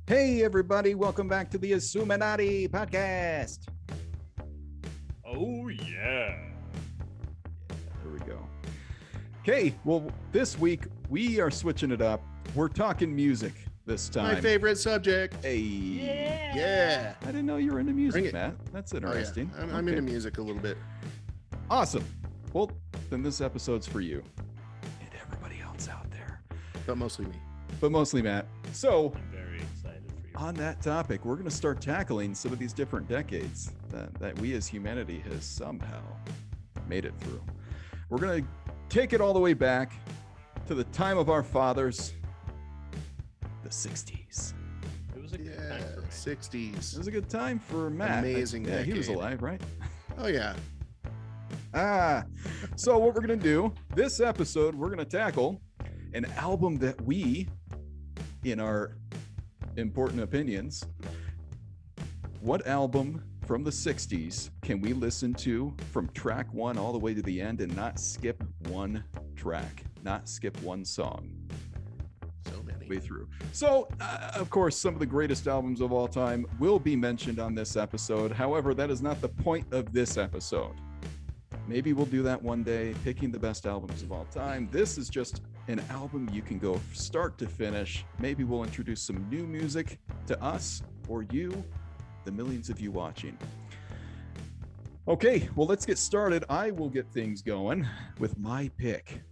Hey, everybody, welcome back to the Assuminati podcast. Oh, yeah. There we go. Okay, well, this week we are switching it up. We're talking music this time. My favorite subject. Hey. Yeah. I didn't know you were into Bring music, it. Matt. That's interesting. Oh, yeah. I'm into music a little bit. Awesome. Well, then this episode's for you and everybody else out there. But mostly me. But mostly Matt. So, I'm very excited for you. on that topic, we're going to start tackling some of these different decades that we as humanity has somehow made it through. We're going to take it all the way back to the time of our fathers, the 60s. It was a good time for me. 60s. It was a good time for Matt. Amazing Yeah, he was decade. alive, right? Oh, yeah. So what we're going to do, this episode, we're going to tackle an album that we, in our important opinions, what album from the 60s can we listen to from track one all the way to the end and not skip one track, not skip one song So many. way through? So, of course, some of the greatest albums of all time will be mentioned on this episode. However, that is not the point of this episode. Maybe we'll do that one day, picking the best albums of all time. This is just an album you can go start to finish. Maybe we'll introduce some new music to us or you, the millions of you watching. Okay, well, let's get started. I will get things going with my pick.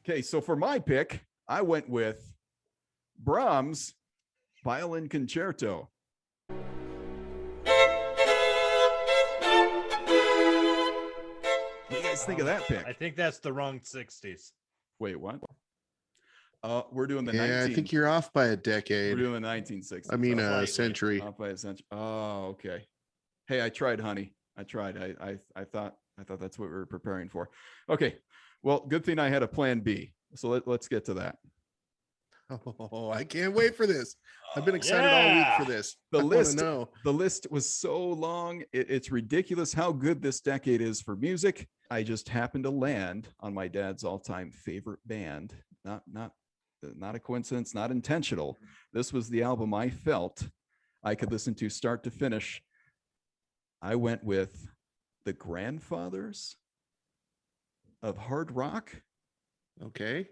Okay, so for my pick, I went with Brahms' Violin Concerto. What do you guys think of that pick? I think that's the wrong 60s. Wait, what? We're doing the Yeah, I think you're off by a we're decade. doing the 1960s. I mean, Slightly. a century. Off by a century. Oh, okay. Hey, I tried, honey. I tried. I thought that's what we were preparing for. Okay. Well, good thing I had a plan B. So let's get to that. Oh, I can't wait for this. I've been excited all week for this. The I wanna list- know. The list was so long. It's ridiculous how good this decade is for music. I just happened to land on my dad's all-time favorite band. Not a coincidence, not intentional. This was the album I felt I could listen to start to finish. I went with the grandfathers of hard rock. Okay.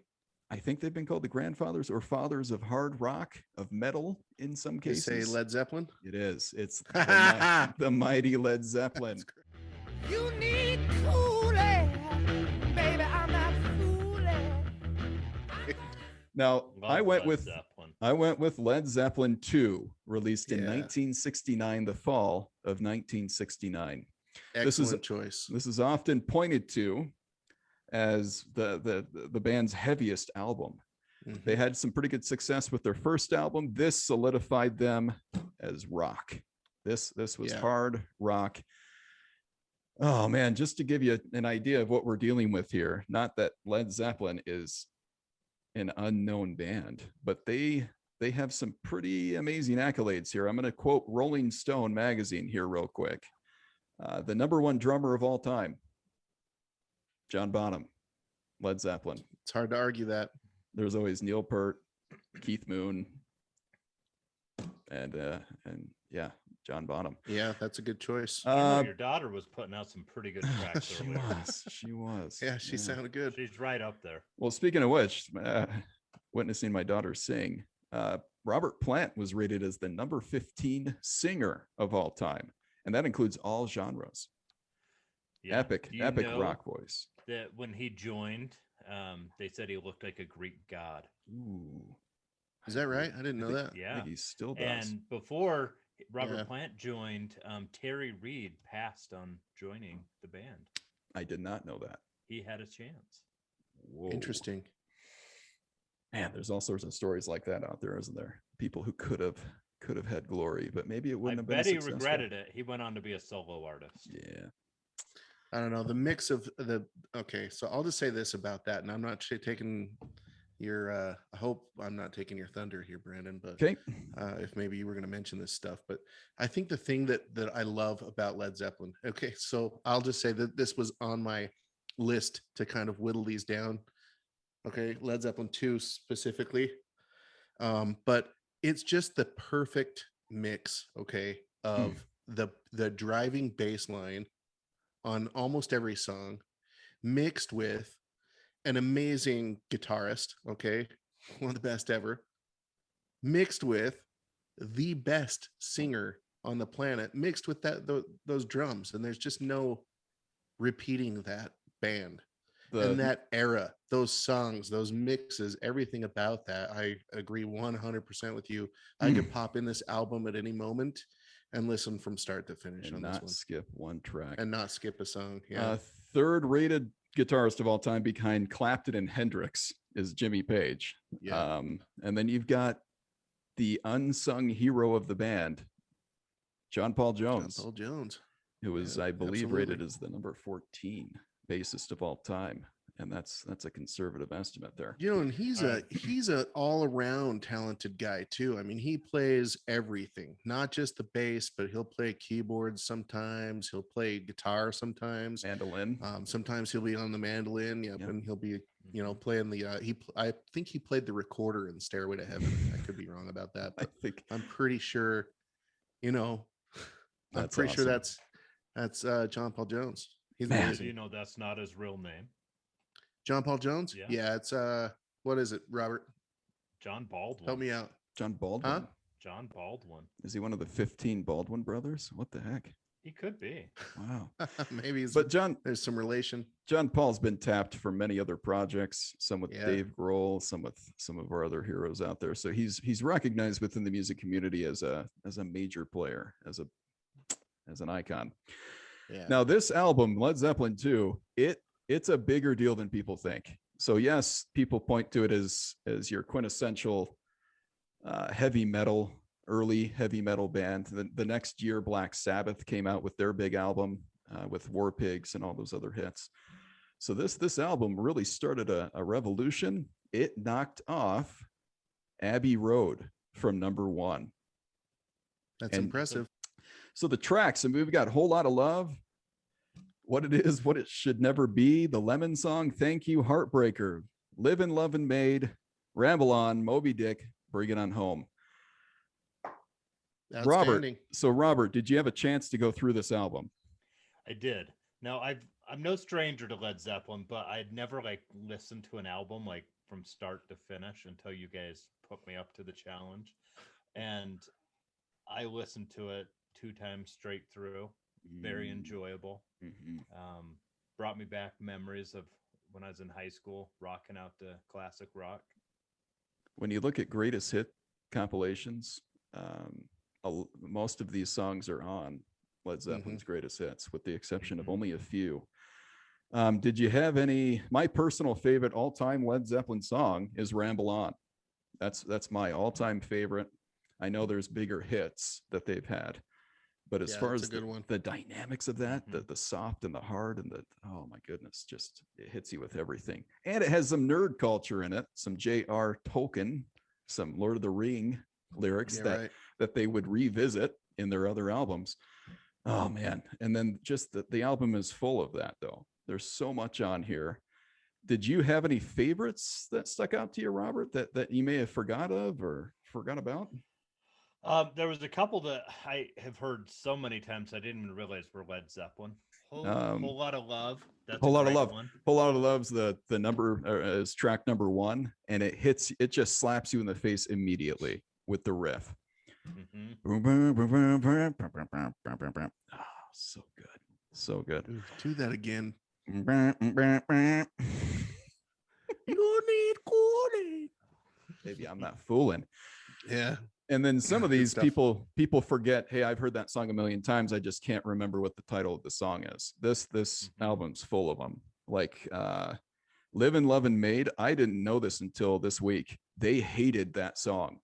I think they've been called the grandfathers or fathers of hard rock, of metal in some They cases. say Led Zeppelin. It is. It's the mighty Led Zeppelin. You need cooling, baby. I'm not fooling. Now, I Love went Led with Zeppelin. Led Zeppelin 2, released in Yeah. 1969, the fall of 1969. Excellent choice. This is often pointed to as the band's heaviest album. Mhm. They had some pretty good success with their first album. This solidified them as rock. This was Yeah. hard rock. Oh man, just to give you an idea of what we're dealing with here, not that Led Zeppelin is an unknown band, but they have some pretty amazing accolades here. I'm going to quote Rolling Stone magazine here real quick. The number one drummer of all time, John Bonham, Led Zeppelin. It's hard to argue that. There's always Neil Peart, Keith Moon, and yeah, John Bonham. Yeah, that's a good choice. Your daughter was putting out some pretty good tracks She earlier. was. She was. Yeah, she sounded good. She's right up there. Well, speaking of which, witnessing my daughter sing, Robert Plant was rated as the number 15 singer of all time, and that includes all genres. Yeah. Epic Do you know rock voice. that when he joined, they said he looked like a Greek god. Ooh, Is that right? I didn't know that. I Yeah. think he still does. And before Robert Yeah. Plant joined, Terry Reid passed on joining the band. I did not know that. He had a chance. Whoa. Interesting. Man, there's all sorts of stories like that out there, isn't there? People who could have had glory, but maybe it I wouldn't have been bet he successful. regretted it. He went on to be a solo artist. Yeah. I don't know. The mix of the okay, so I'll just say this about that, and I'm not taking your I hope I'm not taking your thunder here, Brandon, but Okay. if maybe you were going to mention this stuff, but I think the thing that I love about Led Zeppelin, okay, so I'll just say that this was on my list to kind of whittle these down. Okay, Led Zeppelin 2 specifically. But it's just the perfect mix, okay, of the driving bass line on almost every song, mixed with an amazing guitarist, okay, one of the best ever, mixed with the best singer on the planet, mixed with those drums, and there's just no repeating that band and that era, those songs, those mixes, everything about that. I agree 100% with you. I could pop in this album at any moment and listen from start to finish and on not this one skip one track and not skip a song. Yeah. Third rated guitarist of all time behind Clapton and Hendrix is Jimmy Page. Yeah. And then you've got the unsung hero of the band, John Paul Jones. John Paul Jones, who was, yeah, I believe, absolutely rated as the number 14 bassist of all time. And that's a conservative estimate there. You know, and he's a all around talented guy too. I mean, he plays everything, not just the bass, but he'll play keyboards sometimes. He'll play guitar sometimes. Mandolin. Sometimes he'll be on the mandolin. Yep, Yep. and he'll be, you know, playing the. I think he played the recorder in Stairway to Heaven. I could be wrong about that, I but think I'm pretty sure. You know, I'm That's pretty sure awesome. that's John Paul Jones. He's Man. amazing. You know, that's not his real name. John Paul Jones. Yeah. Yeah, it's what is it, Robert? John Baldwin. Help me out. John Baldwin. Huh? John Baldwin. Is he one of the 15 Baldwin brothers? What the heck? He could be. Wow. Maybe it's, But John there's some relation. Paul's been tapped for many other projects, some with Yeah. Dave Grohl, some with some of our other heroes out there. So he's recognized within the music community as a major player, as an icon. Yeah. Now this album, Led Zeppelin 2, it's a bigger deal than people think. So yes, people point to it as your quintessential heavy metal, early heavy metal band. The next year, Black Sabbath came out with their big album with War Pigs and all those other hits. So this album really started a revolution. It knocked off Abbey Road from number 1. That's impressive. So the tracks, I mean, we've got Whole Lot of Love, What It Is, What It Should Never Be, The Lemon Song, Thank You, Heartbreaker, Livin', Lovin' Maid, Ramble On, Moby Dick, Bring It On Home. Robert, Robert, did you have a chance to go through this album? I did. Now I'm no stranger to Led Zeppelin, but I'd never like listened to an album like from start to finish until you guys put me up to the challenge. And I listened to it 2 times straight through. Very enjoyable. Brought me back memories of when I was in high school, rocking out to classic rock. When you look at greatest hit compilations, most of these songs are on Led Zeppelin's greatest hits, with the exception of only a few. Did you have any? My personal favorite all-time Led Zeppelin song is Ramble On. That's my all-time favorite. I know there's bigger hits that they've had, but as far as the dynamics of that, the soft and the hard and the, oh my goodness, just it hits you with everything. And it has some nerd culture in it, some J.R. Tolkien, some Lord of the Ring lyrics that they would revisit in their other albums. Oh man. And then just the album is full of that though. There's so much on here. Did you have any favorites that stuck out to you, Robert, that you may have forgot about? There was a couple that I have heard so many times I didn't even realize were Led Zeppelin. Whole Lot of Love. That's Whole Lot of Love. One. Whole Lot of Love's the number is track number 1, and it just slaps you in the face immediately with the riff. Oh, so good, so good. Ooh, do that again. You need cooling. Maybe I'm not fooling. Yeah. And then some of these stuff. people forget, hey, I've heard that song a million times. I just can't remember what the title of the song is. This album's full of them. Like Livin', Lovin' Maid. I didn't know this until this week. They hated that song.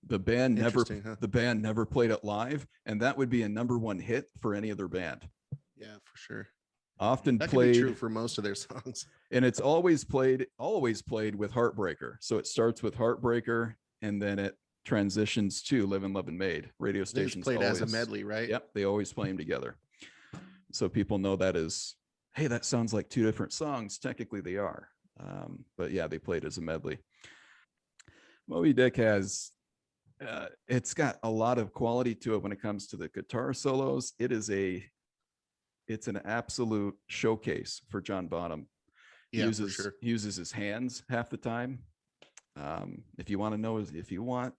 The band never played it live, and that would be a number 1 hit for any other band. Yeah, for sure. Often that played, can be true for most of their songs. And it's always played with Heartbreaker. So it starts with Heartbreaker, and then it transitions to Livin', Lovin' Maid. Radio stations played always, as a medley, right? Yep, they always play them together. So people know that is, hey, that sounds like 2 different songs. Technically they are, but yeah, they played as a medley. Moby Dick has it's got a lot of quality to it when it comes to the guitar solos. It's an absolute showcase for John Bonham. Yeah, for sure. He uses his hands half the time. If you want to know, if you want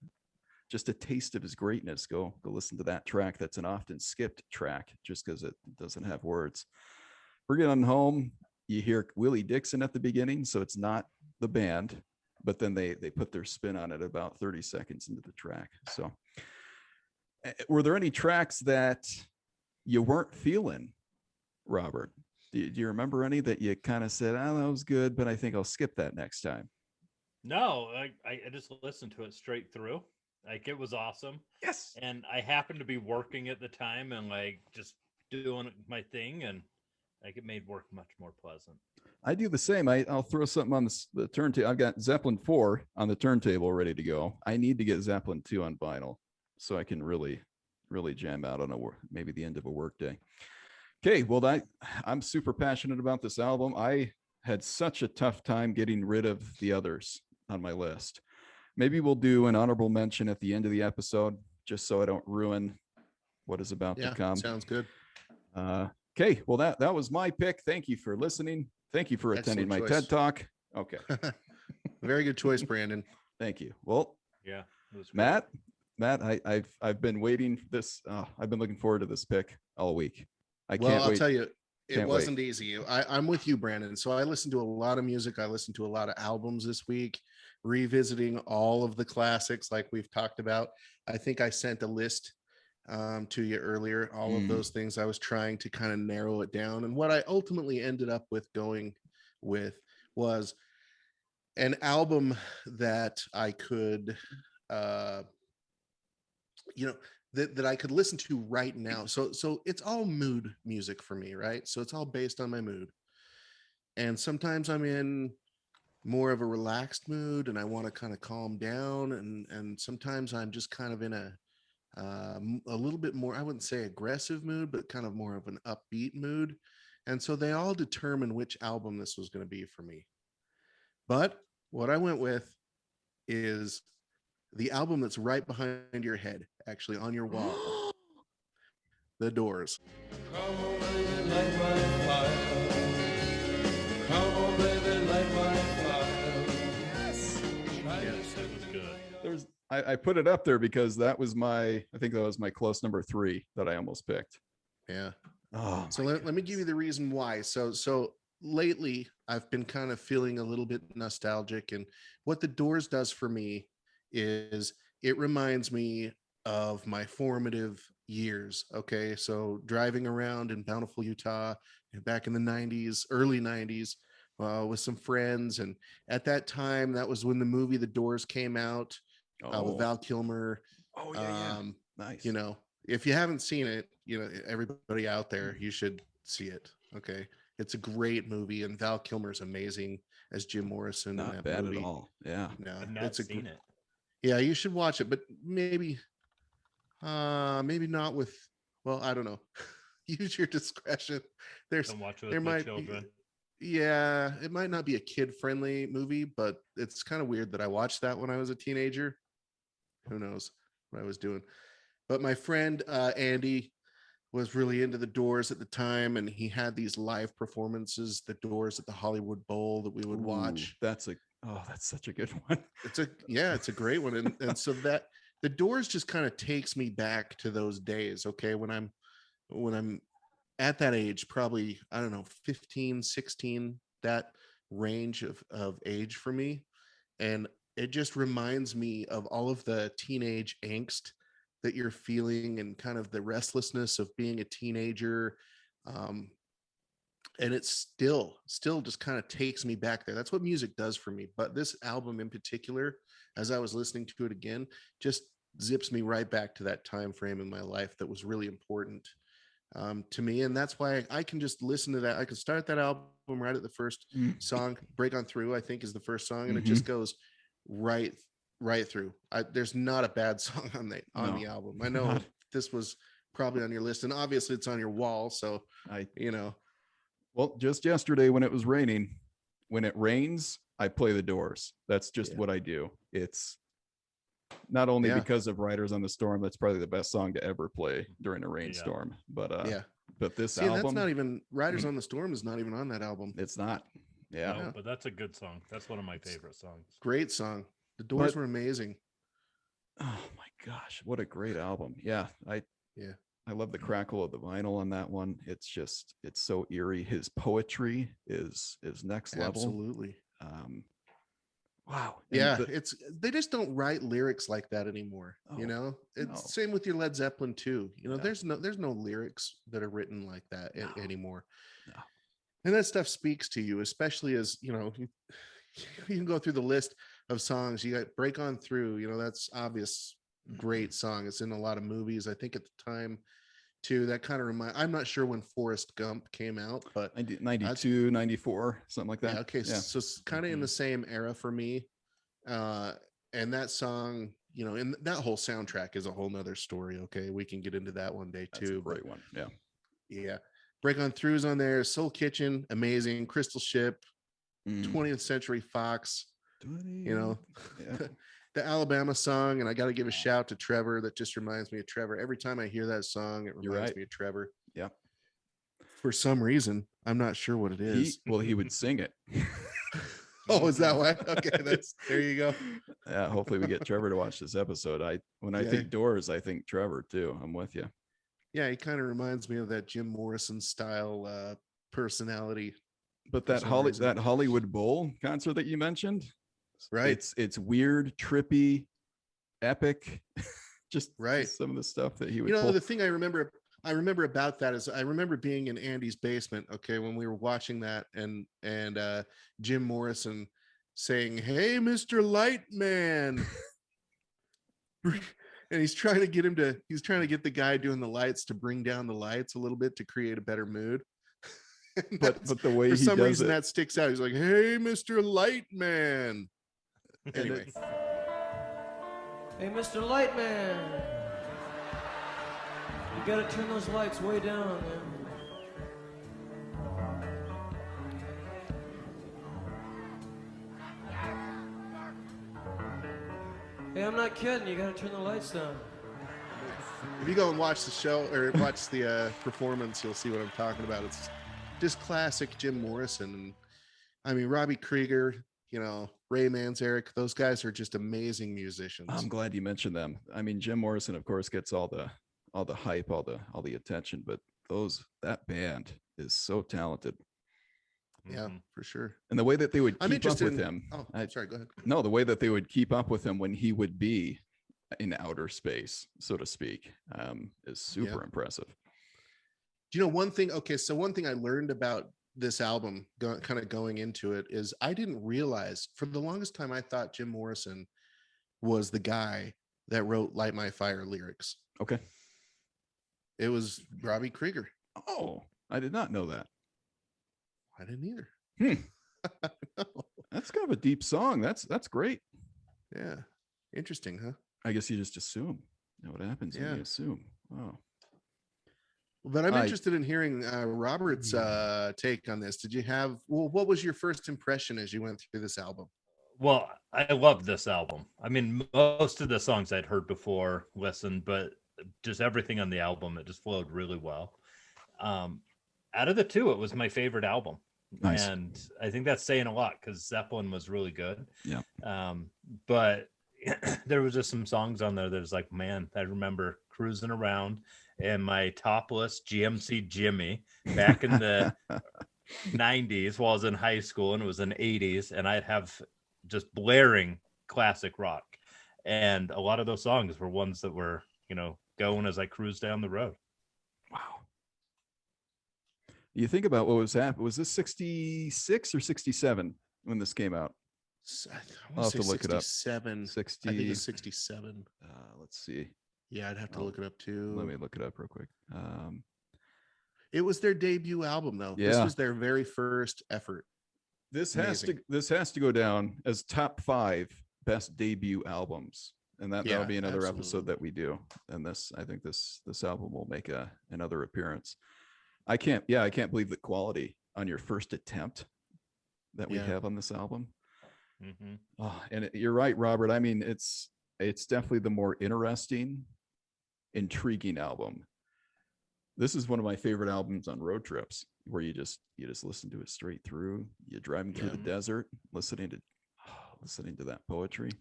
just a taste of his greatness, go listen to that track. That's an often skipped track just because it doesn't have words. Bring It On Home, you hear Willie Dixon at the beginning, so it's not the band, but then they put their spin on it about 30 seconds into the track. So were there any tracks that you weren't feeling, Robert? Do you remember any that you kind of said, oh, that was good, but I think I'll skip that next time? No, I just listened to it straight through. Like, it was awesome. Yes. And I happened to be working at the time and like just doing my thing, and like it made work much more pleasant. I do the same. I'll throw something on the turntable. I've got Zeppelin 4 on the turntable ready to go. I need to get Zeppelin 2 on vinyl so I can really jam out on maybe the end of a work day. Okay, well, I'm super passionate about this album. I had such a tough time getting rid of the others on my list. Maybe we'll do an honorable mention at the end of the episode, just so I don't ruin what is about to come. Sounds good. Okay, well, that was my pick. Thank you for listening. Thank you for attending my TED Talk. Okay. Very good choice, Brandon. Thank you. Well, yeah, it was great. Matt, I've been waiting for this. I've been looking forward to this pick all week. I'll tell you, it wasn't easy. I'm with you, Brandon. So I listened to a lot of music. I listened to a lot of albums this week, revisiting all of the classics like we've talked about. I think I sent a list to you earlier, all of those things. I was trying to kind of narrow it down. And what I ultimately ended up with going with was an album that I could, that I could listen to right now. So it's all mood music for me, right? So it's all based on my mood. And sometimes I'm in more of a relaxed mood and I want to kind of calm down. And sometimes I'm just kind of in a little bit more, I wouldn't say aggressive mood, but kind of more of an upbeat mood. And so they all determine which album this was going to be for me. But what I went with is the album that's right behind your head, actually on your wall. The Doors. Come on, baby, light my fire. Come on, baby, light my fire. Yes. Yes, it was good. I put it up there because I think that was my close number 3 that I almost picked. Yeah. Oh, so let me give you the reason why. So lately I've been kind of feeling a little bit nostalgic, and what The Doors does for me is it reminds me of my formative years. Okay. So driving around in Bountiful, Utah, back in the 90s, early 90s, with some friends. And at that time, that was when the movie The Doors came out. With Val Kilmer. Oh yeah. Nice. If you haven't seen it, everybody out there, you should see it. Okay. It's a great movie, and Val Kilmer's amazing as Jim Morrison. Not in that bad movie. at all. Yeah. No, I've not seen it. Yeah, you should watch it, but maybe not with, well, I don't know. Use your discretion. Don't watch it with my children. Yeah, it might not be a kid-friendly movie, but it's kind of weird that I watched that when I was a teenager. Who knows what I was doing? But my friend Andy was really into The Doors at the time, and he had these live performances, The Doors at the Hollywood Bowl, that we would watch. That's such a good one. It's a great one. And so that The Doors just kind of takes me back to those days. Okay. When I'm at that age, probably, I don't know, 15, 16, that range of age for me. And it just reminds me of all of the teenage angst that you're feeling and kind of the restlessness of being a teenager. And it still just kind of takes me back there. That's what music does for me. But this album in particular, as I was listening to it again, just zips me right back to that time frame in my life that was really important to me. And that's why I can just listen to that. I can start that album right at the first song. Break On Through, I think, is the first song, and it just goes right through. There's not a bad song on the album. I know this was probably on your list, and obviously it's on your wall. So well, just yesterday when it was raining, when it rains, I play The Doors. That's just what I do. It's Not only Yeah. because of Riders on the Storm, that's probably the best song to ever play during a Yeah. rainstorm. But Yeah. but this See, and album, that's not even Riders on the Storm is not even on that album. it's not. Yeah. No, Yeah. but that's a good song. That's one of my favorite songs. Great song. The Doors But- were amazing. Oh my gosh, what a great album. Yeah. Yeah. I love the crackle of the vinyl on that one. It's so eerie. His poetry is next level. Absolutely. Wow. And Yeah, the- they just don't write lyrics like that anymore. You Oh, know, it's no. same with your Led Zeppelin too. You know, Yeah. there's no lyrics that are written like that No. anymore. No. And that stuff speaks to you, especially as you know, you can go through the list of songs. You got Break On Through. You know, that's obvious, great song. It's in a lot of movies. I think at the time too. That kind of I'm not sure when Forrest Gump came out, but 92, 94, something like that. yeah, okay, Yeah. so it's kind of in the same era for me. And that song, you know, and that whole soundtrack is a whole nother story. Okay, we can get into that one day That's a too. great one. Yeah. Yeah, Break On Through is on there. Soul Kitchen, amazing. Crystal Ship, Mm. 20th Century Fox. You know, Yeah. the Alabama song, and I got to give a shout to Trevor. That just reminds me of Trevor. Every time I hear that song, it You're reminds right. me of Trevor. Yep. For some reason, I'm not sure what it is. He would sing it. Oh, is that why? Okay, that's there you go. Yeah, hopefully we get Trevor to watch this episode. When I Yeah. think Doors, I think Trevor too. I'm with you. Yeah, he kind of reminds me of that Jim Morrison style personality. But For that some reason. that Hollywood Bowl concert that you mentioned, Right. It's weird, trippy, epic. just Right. some of the stuff that he would You know, pull. the thing I remember about that is I remember being in Andy's basement, okay, when we were watching that, and Jim Morrison saying, "Hey, Mr. Lightman." And he's trying to get the guy doing the lights to bring down the lights a little bit to create a better mood. And but that's- the way for he some does reason it, that sticks out. He's like, "Hey, Mr. Lightman." Anyway, Hey, Mr. Lightman, you gotta turn those lights way down, man. Hey, I'm not kidding. You gotta turn the lights down. if you go and watch the show or watch the performance, you'll see what I'm talking about. It's just classic Jim Morrison. And I mean, Robbie Krieger, you know, Ray Manzarek, those guys are just amazing musicians. I'm glad you mentioned them. I mean, Jim Morrison, of course, gets all the hype, all the attention, but that band is so talented. Yeah, Mhm. for sure. And the way that they would I'm keep up interested with in him. Oh, I- sorry, go ahead. No, the way that they would keep up with him when he would be in outer space, so to speak, is super impressive. Do you know one thing? Okay, so one thing I learned about this album, kind of going into it, is I didn't realize for the longest time I thought Jim Morrison was the guy that wrote "Light My Fire" lyrics. Okay. It was Robbie Krieger. Oh, I did not know that. I didn't either. Hmm. That's kind of a deep song. That's great. Yeah, interesting, huh? I guess you just assume. You know what happens when Yeah. you assume. Oh. But I'm I- interested in hearing Robert's take on this. Did you have? Well, what was your first impression as you went through this album? Well, I love this album. I mean, most of the songs I'd heard before, listened, but just everything on the album, it just flowed really well. Out of the two, it was my favorite album. Nice. And I think that's saying a lot because Zeppelin was really good. Yeah. But there was just some songs on there that was like, man, I remember cruising around in my topless GMC Jimmy back in the 90s while I was in high school, and it was in 80s, and I'd have just blaring classic rock. And a lot of those songs were ones that were, you know, going as I cruised down the road. Wow. You think about what was happening. Was this 66 or 67 when this came out? I I'll want have to to look it up. 67. 60. I think it's 67. Let's see. Yeah, I'd have to Oh, look it up too. Let me look it up real quick. It was their debut album, though. This Yeah. was their very first effort. This Amazing. has to go down as top 5 best debut albums, and that'll Yeah, be another absolutely. episode that we do. And I think this album will make another appearance. I can't believe the quality on your first attempt that we Yeah. have on this album. Mm-hmm. Oh, and you're right, Robert. I mean, it's definitely the more interesting, intriguing album. This is one of my favorite albums on road trips, where you just listen to it straight through. You're driving through the desert, listening to that poetry.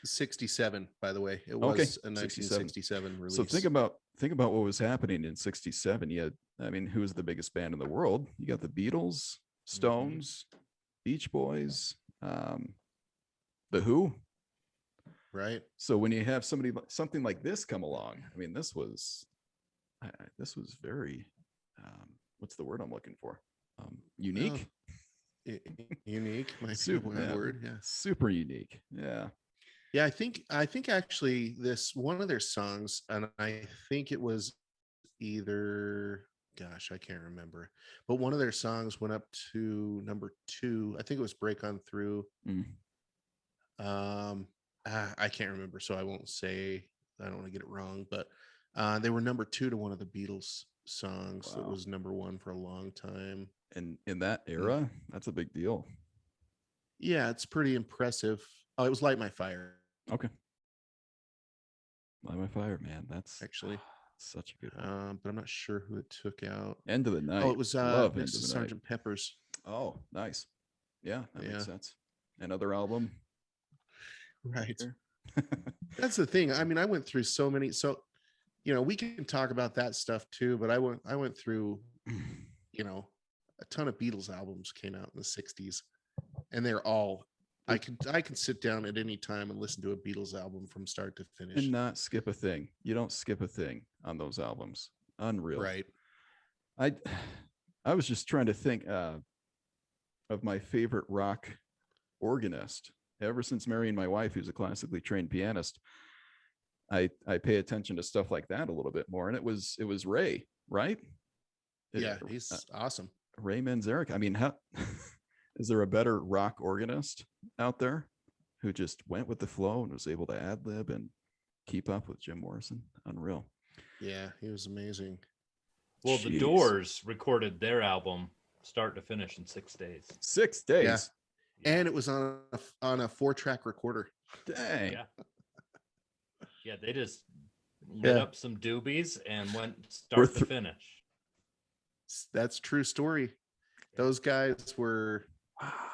67, by the way. It Okay, was a 1967 release. So think about what was happening in 67. You had, I mean, who was the biggest band in the world? You got the Beatles, Stones, Beach Boys, the Who. Right. So when you have something like this come along, I mean, this was very, what's the word I'm looking for? Unique. Unique might be Super, a word. Yeah. Super unique. Yeah. Yeah, I think actually this one of their songs, and I think it was either, gosh, I can't remember, but one of their songs went up to number 2. I think it was Break On Through. I can't remember, so I won't say, I don't want to get it wrong, but they were number 2 to one of the Beatles songs that was number 1 for a long time. And in that era, that's a big deal. Yeah, it's pretty impressive. Oh, it was Light My Fire. Okay. Light My Fire, man. That's Actually such a good one. but I'm not sure who it took out. End of the Night. Oh, it was Love End Mrs. of the Night. Sgt. Pepper's. Oh, nice. Yeah, that makes sense. Another album. Right. That's the thing. I mean, I went through so many. So, we can talk about that stuff too, but I went through, a ton of Beatles albums came out in the 60s, and they're all, I can sit down at any time and listen to a Beatles album from start to finish And not skip a thing. You don't skip a thing on those albums. Unreal. Right. I was just trying to think of my favorite rock organist. Ever since marrying my wife, who's a classically trained pianist, I pay attention to stuff like that a little bit more. And it was Ray, right? Yeah, he's awesome. Ray Manzarek. I mean, how is there a better rock organist out there who just went with the flow and was able to ad lib and keep up with Jim Morrison? Unreal. Yeah, he was amazing. Well, the Doors recorded their album start to finish in 6 days. 6 days. Yeah. And it was on a 4-track recorder. Dang. Yeah, they just lit up some doobies and went start to finish. That's true story. Those guys were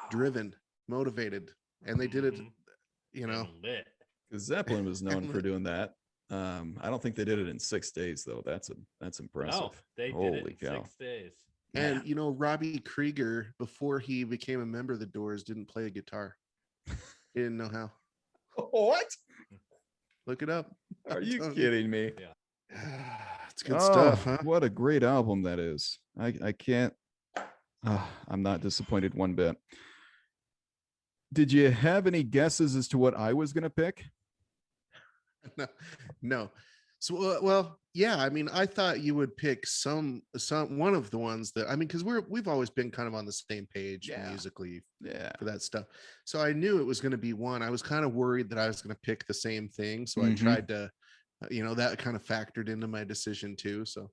driven, motivated, and they did it, Lit. Zeppelin was known for doing that. I don't think they did it in 6 days though. That's impressive. No, they did it in 6 days. And Robbie Krieger, before he became a member of the Doors, didn't play a guitar. He didn't know how. What? Look it up. Are you kidding me? Yeah. It's good stuff, huh? What a great album that is. I can't. I'm not disappointed one bit. Did you have any guesses as to what I was going to pick? No. So, well, yeah. I mean, I thought you would pick one of the ones that, I mean, because we've always been kind of on the same page musically, for that stuff. So I knew it was going to be one. I was kind of worried that I was going to pick the same thing, so I tried to, that kind of factored into my decision too. So,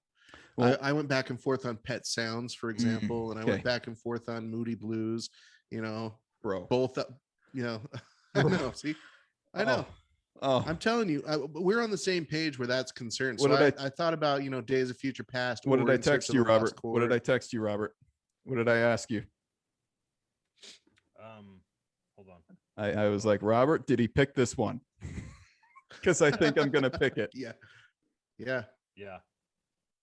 well, I went back and forth on Pet Sounds, for example, and I went back and forth on Moody Blues. Bro, both. I know. See, I know. Oh, I'm telling you, we're on the same page where that's concerned. So I thought about, Days of Future Past. What did I text you, Robert? What did I text you, Robert? What did I ask you? Hold on. I was like, Robert, did he pick this one? Because I think I'm gonna pick it. Yeah.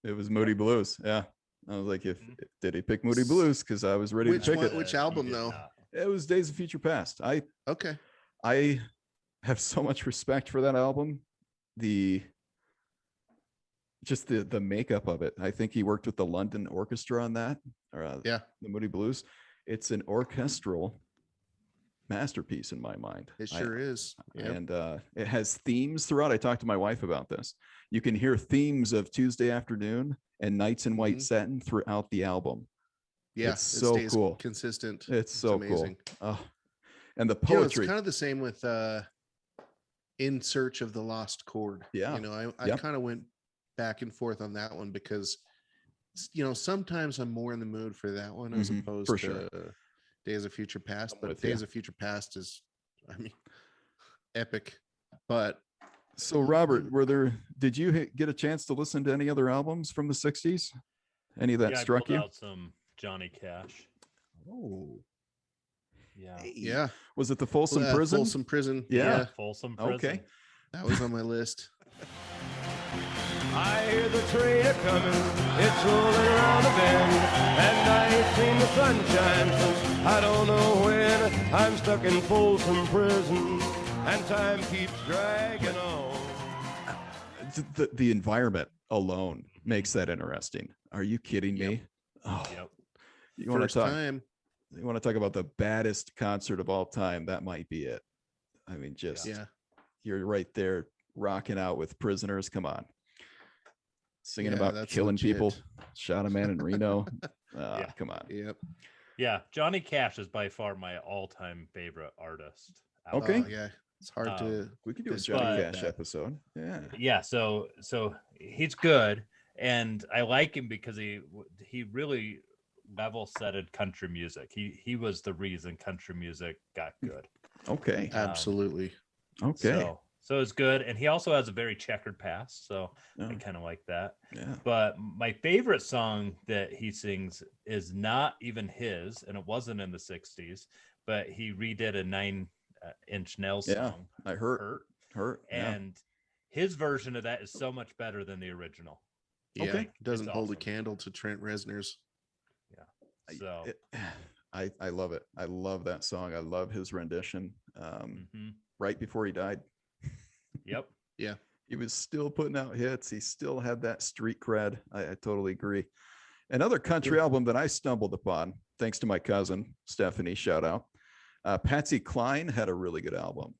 It was Moody Blues. Yeah. I was like, did he pick Moody Blues? Because I was ready to pick it. Which album though? It was Days of Future Past. I have so much respect for that album. The makeup of it. I think he worked with the London Orchestra on that. The Moody Blues. It's an orchestral masterpiece in my mind. It sure is. Yep. And it has themes throughout. I talked to my wife about this. You can hear themes of Tuesday Afternoon and Nights in White Satin throughout the album. Yeah, it's so cool. Consistent. It's so amazing. Cool. And the poetry. It's kind of the same with In Search of the Lost Chord. Yeah. I kind of went back and forth on that one because sometimes I'm more in the mood for that one as opposed to Days of Future Past. But Days of Future Past is, epic. But So Robert, did you get a chance to listen to any other albums from the 60s? Any that Yeah, struck I pulled you? out some Johnny Cash. Oh, Yeah. Yeah. was it the Folsom Well, Prison? Folsom Prison. Yeah. Yeah. Folsom Prison. Okay. That was on my list. I hear the train coming, it's rolling around the bend, and I ain't seen the sunshine since I don't know when. I'm stuck in Folsom Prison, and time keeps dragging on. The environment alone makes that interesting. Are you kidding me? Oh, Yep. you want First to talk? time. You want to talk about the baddest concert of all time? That might be it. I mean, just Yeah. you're right there rocking out with Prisoners. Come on, singing Yeah, about that's killing people. legit. Shot a man in Reno. Yeah. Come on. Yep. Yeah. Johnny Cash is by far my all-time favorite artist. out Okay. there. Yeah. It's hard to. We could do a disagree Johnny with Cash that. episode. Yeah. Yeah. So he's good, and I like him because he really level setted country music. He was the reason country music got good. Okay. Absolutely. Okay. So it's good, and he also has a very checkered past, so I Oh, kind of like that. yeah. But my favorite song that he sings is not even his, and it wasn't in the 60s, but he redid a 9-inch Nails Yeah. song, I hurt. Yeah. and his version of that is so much better than the original. Yeah. Okay. Doesn't It's hold a awesome. candle to Trent Reznor's. So I love it. I love that song. I love his rendition. mhm. Right before he died, Yep. he was still putting out hits. He still had that street cred. I totally agree. Another country album that I stumbled upon, thanks to my cousin Stephanie, shout out. Patsy Cline had a really good album.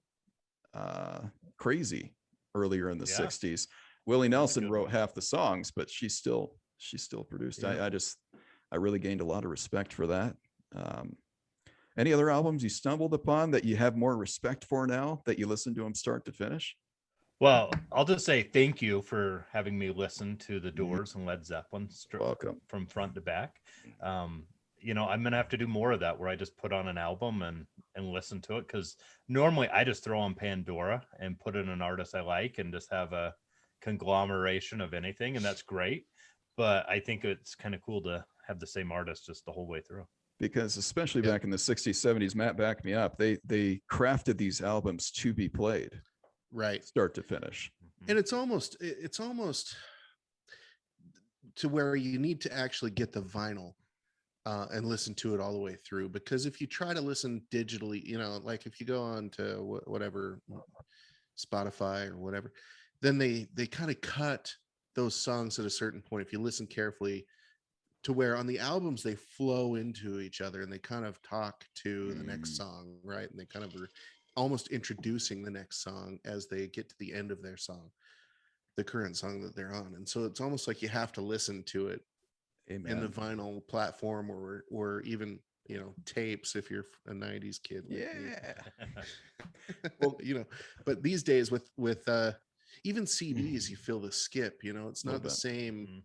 Crazy, earlier in the Yeah. 60s. Willie Nelson good wrote one. half the songs, but she still produced. Yeah. I really gained a lot of respect for that. Any other albums you stumbled upon that you have more respect for now that you listen to them start to finish? Well, I'll just say thank you for having me listen to the Mhm. Doors and Led Zeppelin Welcome. from front to back. I'm gonna have to do more of that, where I just put on an album and listen to it, because normally I just throw on Pandora and put in an artist I like and just have a conglomeration of anything, and that's great. But I think it's kind of cool to have the same artist just the whole way through. Because especially Yeah. back in the 60s, 70s, Matt backed me up. They crafted these albums to be played Right. start to finish. And it's almost to where you need to actually get the vinyl and listen to it all the way through, because if you try to listen digitally, like if you go on to whatever Spotify or whatever, then they kind of cut those songs at a certain point, if you listen carefully, to where on the albums they flow into each other and they kind of talk to the next song, right? And they kind of are almost introducing the next song as they get to the end of their song, the current song that they're on. And so it's almost like you have to listen to it Amen. in the vinyl platform, or even tapes if you're a 90s kid like me. Yeah. Well, but these days with even CDs, you feel the skip, it's Little not the bit. same Mhm.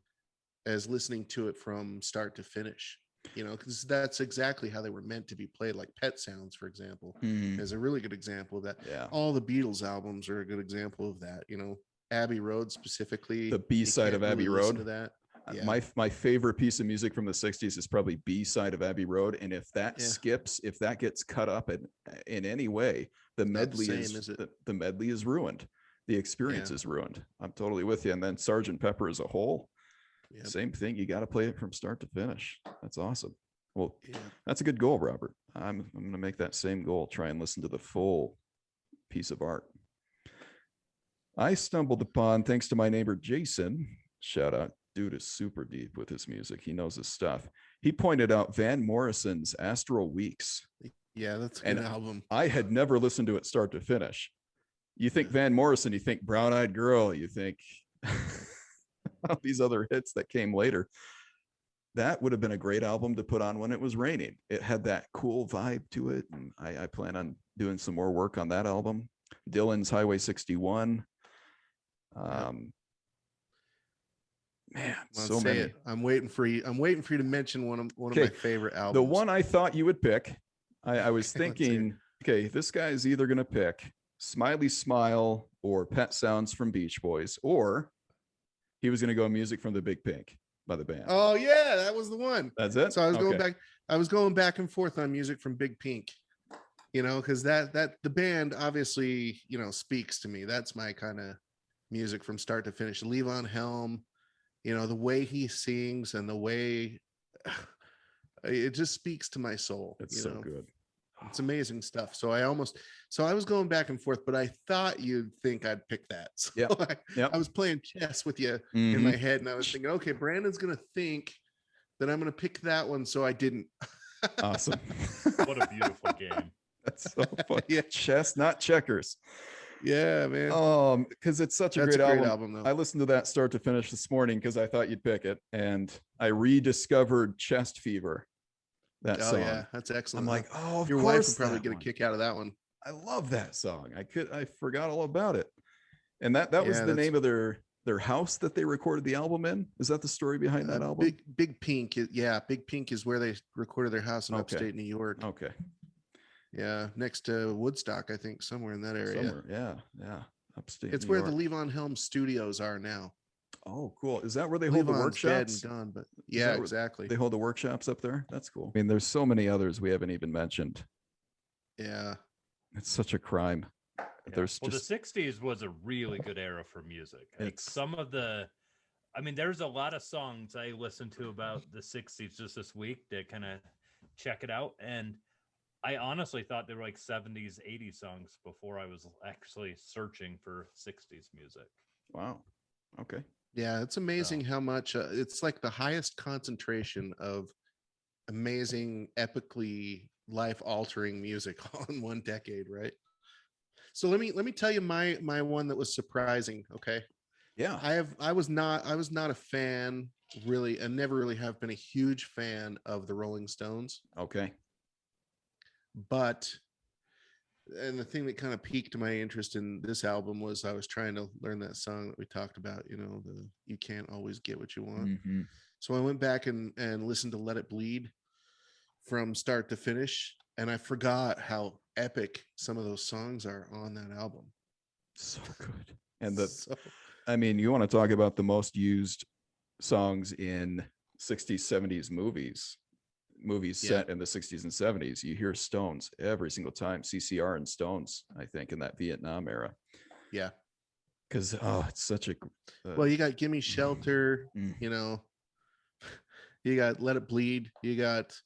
as listening to it from start to finish, because that's exactly how they were meant to be played. Like Pet Sounds, for example, Mm, is a really good example of that. yeah. All the Beatles albums are a good example of that. Abbey Road specifically, The B-side you of can't Abbey really listen Road. to that. Yeah. My favorite piece of music from the 60s is probably B-side of Abbey Road. And if that Yeah. skips, if that gets cut up in any way, the not the medley same, is is it? the medley is ruined. The experience Yeah. is ruined. I'm totally with you. And then Sergeant Pepper as a whole, Yep. same thing. You got to play it from start to finish. That's awesome. Well, Yeah. that's a good goal, Robert. I'm going to make that same goal. Try and listen to the full piece of art. I stumbled upon, thanks to my neighbor Jason, shout out, dude is super deep with his music. He knows his stuff. He pointed out Van Morrison's Astral Weeks. Yeah, that's a And good album. I had never listened to it start to finish. You think Van Morrison, you think Brown Eyed Girl, you think all these other hits that came later. That would have been a great album to put on when it was raining. It had that cool vibe to it. And I plan on doing some more work on that album. Dylan's Highway 61. Man, Well, so say many. it. I'm waiting for you to mention one of my Okay, favorite albums. The one I thought you would pick, I was Let's hear it. thinking, okay, this guy is either going to pick Smiley Smile or Pet Sounds from Beach Boys, or he was going to go music from the Big Pink by the band. Oh yeah, that was the one. That's it. So I was going Okay. back. I was going back and forth on music from Big Pink, because that the band obviously speaks to me. That's my kind of music from start to finish. Levon Helm, the way he sings and the way it just speaks to my soul. It's so good. It's amazing stuff. So I was going back and forth, but I thought you'd think I'd pick that. So Yep. I was playing chess with you Mhm. in my head, and I was thinking, okay, Brandon's gonna think that I'm gonna pick that one, so I didn't. Awesome. What a beautiful game. That's so fun. Yeah. Chess, not checkers. Yeah, man. Because it's such a That's great, a great album. album, I though. listened to that start to finish this morning because I thought you'd pick it, and I rediscovered Chest Fever. That Oh song. yeah, that's excellent. I'm huh? like, oh, of Your wife course would probably that get a one. kick out of that one. I love that song. I forgot all about it. And that was Yeah, the name of their house that they recorded the album in. Is that the story behind that album? Big Pink. Big Pink is where they recorded their house in Okay. upstate New York. Okay. Yeah, next to Woodstock, I think, somewhere in that area. Somewhere. Yeah. Upstate. It's New where York. the Levon Helm studios are now. Oh, cool. Is that where they hold the Levon's dead workshops? and gone, but that yeah, where exactly. They hold the workshops up there. That's cool. I mean, there's so many others we haven't even mentioned. Yeah. It's such a crime. Yeah. There's Well, just the 60s was a really good era for music. Like It's- some of the, I mean, there's a lot of songs I listened to about the 60s just this week to kind of check it out. And I honestly thought they were like 70s, 80s songs before I was actually searching for 60s music. wow. Okay. Yeah, it's amazing how much it's like the highest concentration of amazing, epically life-altering music all in one decade, right? So let me tell you my one that was surprising. Okay, Yeah. I was not a fan really, and never really have been a huge fan of the Rolling Stones, Okay. but and the thing that kind of piqued my interest in this album was I was trying to learn that song that we talked about, the You Can't Always Get What You Want. Mhm. So I went back and listened to Let It Bleed from start to finish, and I forgot how epic some of those songs are on that album. So good. And So, I mean, you want to talk about the most used songs in 60s, 70s movies set in the 60s and 70s. You hear Stones every single time, CCR and Stones, I think, in that Vietnam era. yeah. Because, it's such a. Well, you got Gimme Shelter, Mm. You got Let It Bleed, you got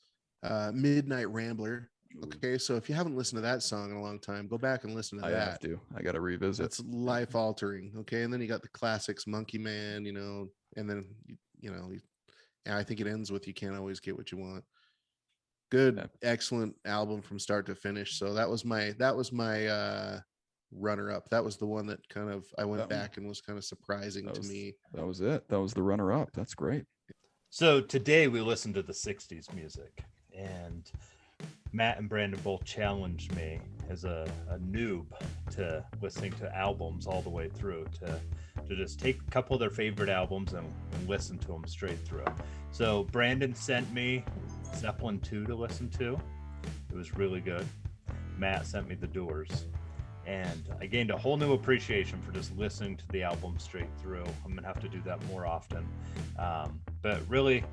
Midnight Rambler. Ooh. Okay, so if you haven't listened to that song in a long time, go back and listen to I that. have to. I got to revisit. That's life altering. Okay, and then you got the classics, Monkey Man, and then I think it ends with You Can't Always Get What You Want. Good, Yeah. excellent album from start to finish. So that was my runner up. That was the one that kind of I went That one- back and was kind of surprising to me. That was it. That was the runner up. That's great. So today we listened to the 60s music, and Matt and Brandon both challenged me as a noob to listening to albums all the way through to just take a couple of their favorite albums and listen to them straight through. So Brandon sent me Zeppelin 2 to listen to. It was really good. Matt sent me The Doors, and I gained a whole new appreciation for just listening to the album straight through. I'm gonna have to do that more often. But really,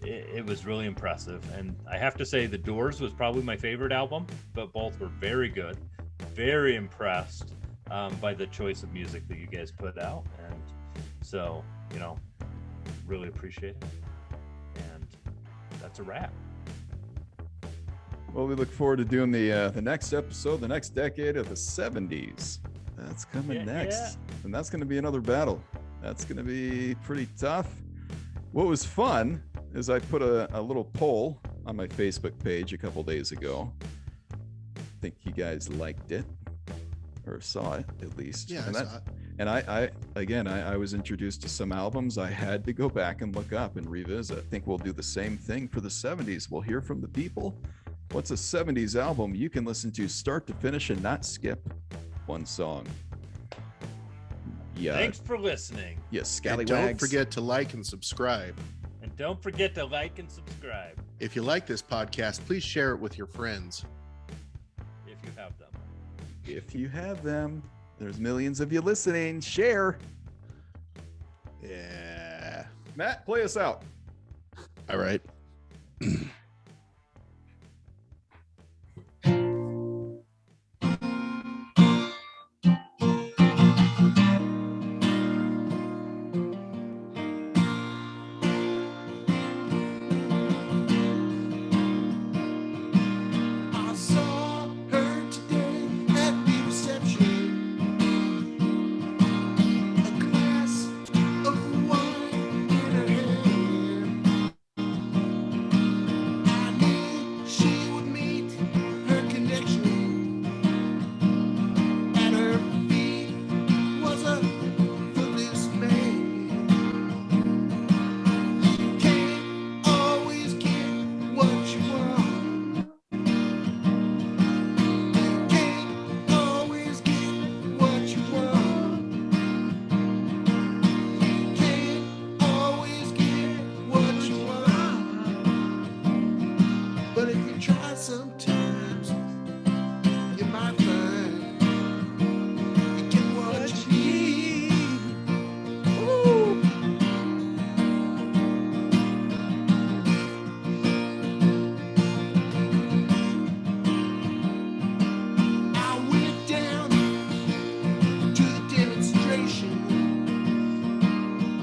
it was really impressive. And I have to say, The Doors was probably my favorite album, but both were very good. Very impressed by the choice of music that you guys put out. And so, really appreciate it. And that's a wrap. Well, we look forward to doing the next episode, the next decade of the 70s. That's coming next. And that's going to be another battle. That's going to be pretty tough. What was fun is I put a little poll on my Facebook page a couple days ago. I think you guys liked it or saw it at least. Yeah, and I saw it. And I was introduced to some albums I had to go back and look up and revisit. I think we'll do the same thing for the 70s. We'll hear from the people. What's a 70s album you can listen to start to finish and not skip one song? Yeah. Thanks for listening. Yes, And Scallywags. don't forget to like and subscribe. And don't forget to like and subscribe If you like this podcast, please share it with your friends. if you have them. If you have them. There's millions of you listening. Share. Yeah. Matt, play us out. All right. I saw her today at the reception. A glass of wine in her hand. I knew she would meet her connection. At her feet was a footloose man. You can't always get what you want. Can't always get what you want. Can't always get what you want. But if you try sometimes, you might find you get what you need. Ooh. I went down to the demonstration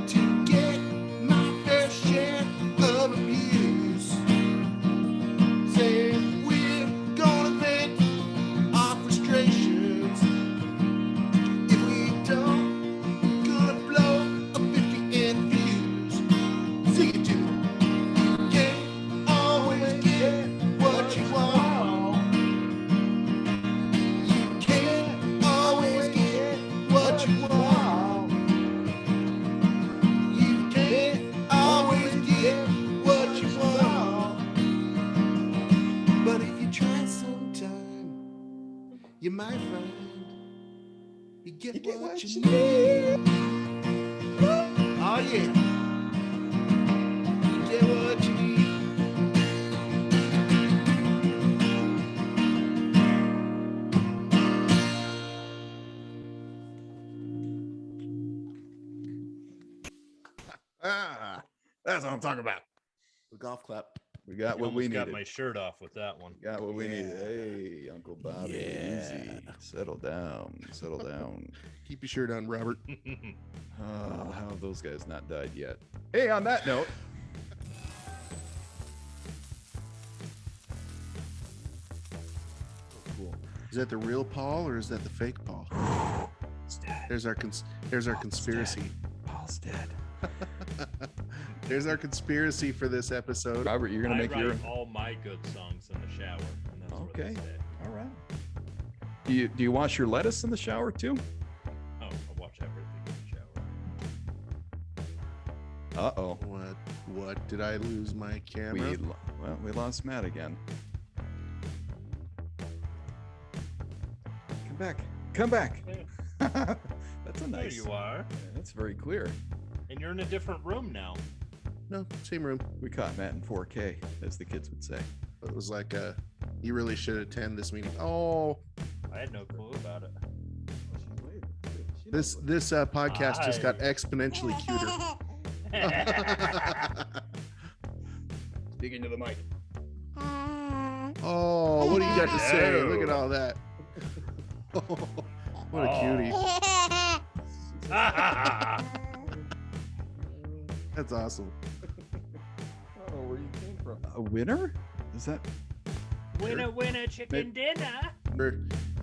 to get my fair share of abuse. Saying we're gonna vent our frustrations. If we don't, gonna blow a 50 in views. Sing it to me. You can't always get what you want. You can't always get what you want. You can't always get what you want. But if you try sometime, you might find you get what you need. Oh yeah. You get what you need. Ah, that's what I'm talking about. The golf clap. We got I what we almost got needed. my shirt off with that one. Got what we needed. Hey, Uncle Bobby, easy. Settle down. Settle down. Keep your shirt on, Robert. Oh, how have those guys not died yet? Hey, on that note, cool. Is that the real Paul or is that the fake Paul? There's our conspiracy. Paul's dead. There's our conspiracy for this episode. Robert, you're gonna I make write your all my good songs in the shower, and that's where Okay. they stay. all right. Do you wash your lettuce in the shower too? Oh, I watch everything in the shower. Uh-oh. What did I lose my camera? We lost Matt again. Come back. That's a There nice. you are, That's very clear. and you're in a different room now. No, same room. We caught Matt in 4K, as the kids would say. It was like you really should attend this meeting. Oh, I had no clue about it. this podcast just got Hi. exponentially cuter. Speaking to the mic. Oh, what do you got to say? Hello. Look at all that. What a cutie. That's awesome. I don't know where you came from. A winner? Is that? Winner, chicken dinner.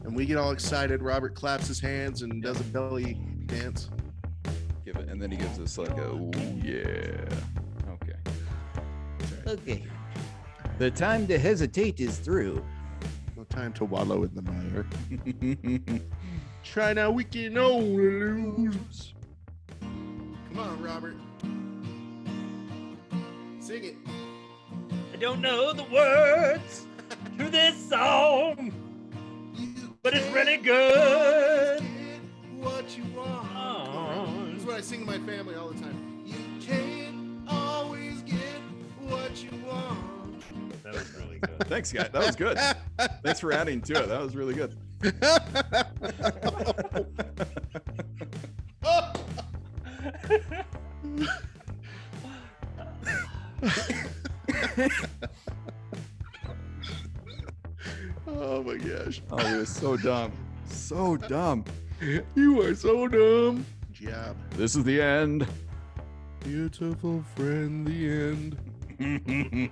And we get all excited. Robert claps his hands and does a belly dance. Give it, and then he gives us like a ooh, yeah. Okay. Okay. The time to hesitate is through. No time to wallow in the mire. Try now, we can only lose. Come on, Robert. Sing it. I don't know the words to this song, but it's really good. Get what you want. This is what I sing to my family all the time. You can't always get what you want. That was really good. Thanks, guys. That was good. Thanks for adding to it. That was really good. Oh my gosh. Oh, it was so dumb. So dumb. You are so dumb. Job. This is the end. Beautiful friend, the end.